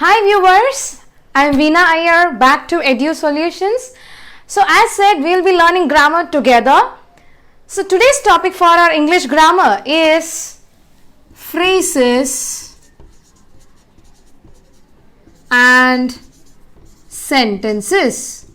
Hi viewers, I am Veena Iyer, back to EDU Solutions. So as said, we will be learning grammar together. So today's topic for our English grammar is phrases and sentences.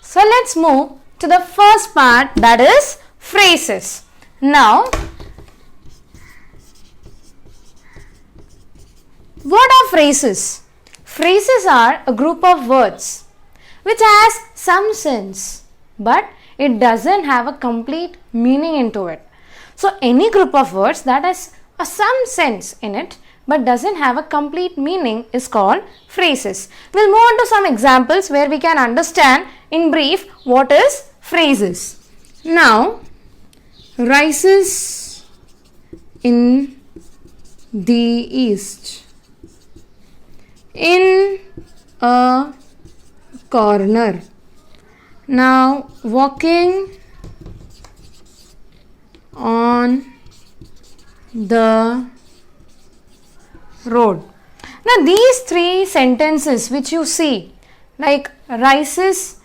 So let's move to the first part, that is phrases. Now, what are phrases? Phrases are a group of words which has some sense, but it doesn't have a complete meaning into it. So any group of words that has some sense in it but doesn't have a complete meaning is called phrases. We'll move on to some examples where we can understand in brief what is phrases. Now, rises in the east, in a corner. Now, walking on the road. Now, these three sentences which you see, like phrases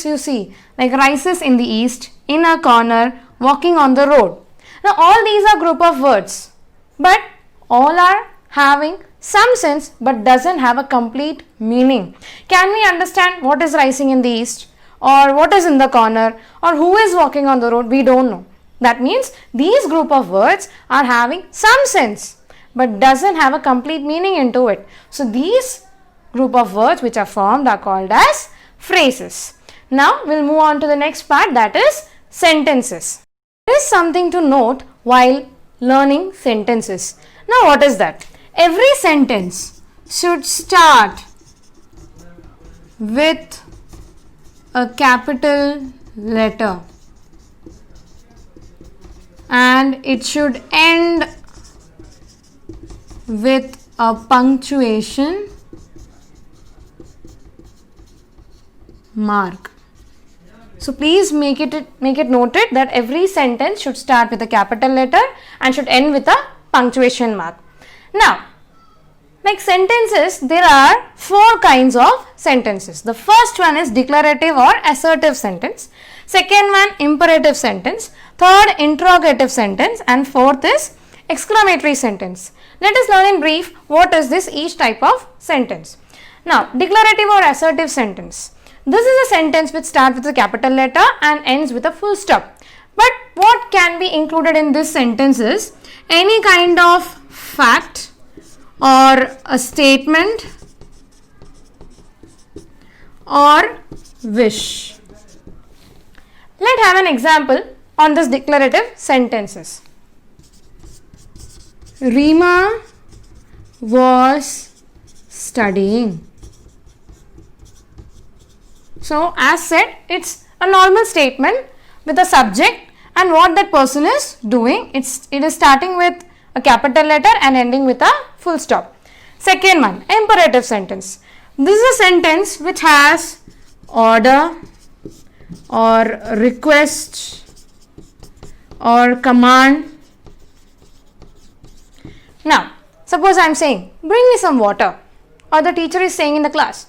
you see, like rises in the east, in a corner, walking on the road. Now, all these are group of words, but all are having some sense but doesn't have a complete meaning. Can we understand what is rising in the east, or what is in the corner, or who is walking on the road? We don't know. That means these group of words are having some sense but doesn't have a complete meaning into it. So these group of words which are formed are called as phrases. Now we'll move on to the next part, that is sentences. There is something to note while learning sentences. Now what is that? Every sentence should start with a capital letter and it should end with a punctuation mark. So please make it noted that every sentence should start with a capital letter and should end with a punctuation mark. Now, like sentences, there are four kinds of sentences. The first one is declarative or assertive sentence. Second one, imperative sentence. Third, interrogative sentence. And fourth is exclamatory sentence. Let us learn in brief what is this each type of sentence. Now, declarative or assertive sentence. This is a sentence which starts with a capital letter and ends with a full stop. But what can be included in this sentence is any kind of fact or a statement or wish. Let's have an example on this declarative sentences. Rima was studying. So as said, it's a normal statement with a subject and what that person is doing. It is starting with a capital letter and ending with a full stop. Second one, imperative sentence. This is a sentence which has order or request or command. Now, suppose I am saying, bring me some water, or the teacher is saying in the class,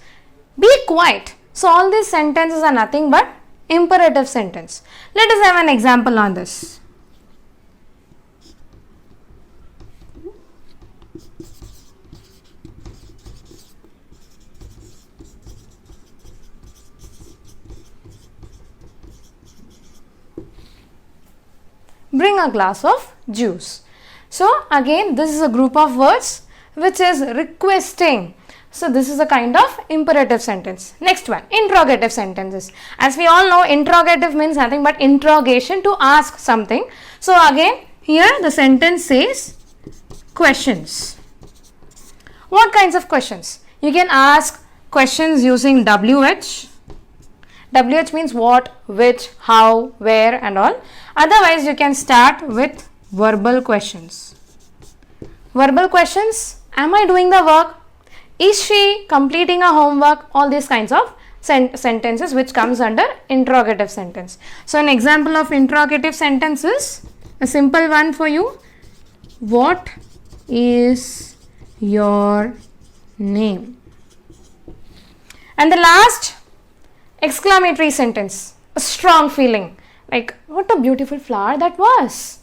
be quiet. So all these sentences are nothing but imperative sentence. Let us have an example on this. Bring a glass of juice. So again, this is a group of words which is requesting. So this is a kind of imperative sentence. Next one, interrogative sentences. As we all know, interrogative means nothing but interrogation, to ask something. So again, here the sentence says questions. What kinds of questions? You can ask questions using WH. WH means what, which, how, where and all. Otherwise, you can start with verbal questions. Verbal questions, am I doing the work? Is she completing her homework? All these kinds of sentences which comes under interrogative sentence. So an example of interrogative sentence is a simple one for you. What is your name? And the last, exclamatory sentence, a strong feeling, like what a beautiful flower that was,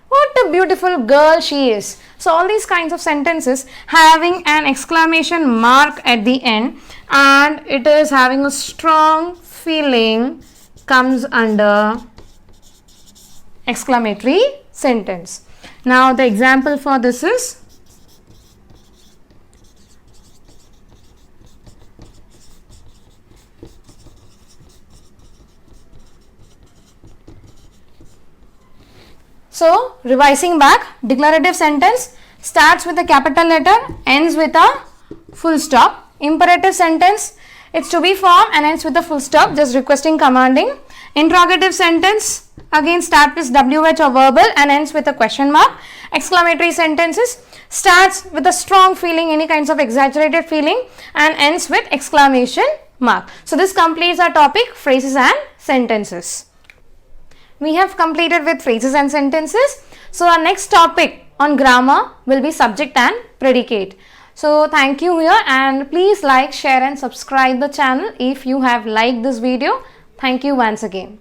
what a beautiful girl she is. So all these kinds of sentences having an exclamation mark at the end and it is having a strong feeling comes under exclamatory sentence. Now the example for this is, so revising back, declarative sentence starts with a capital letter, ends with a full stop. Imperative sentence, it's to be formed and ends with a full stop, just requesting, commanding. Interrogative sentence again start with WH or verbal and ends with a question mark. Exclamatory sentences starts with a strong feeling, any kinds of exaggerated feeling, and ends with exclamation mark. So this completes our topic, phrases and sentences. We have completed with phrases and sentences. So our next topic on grammar will be subject and predicate. So thank you here, and please like, share and subscribe the channel if you have liked this video. Thank you once again.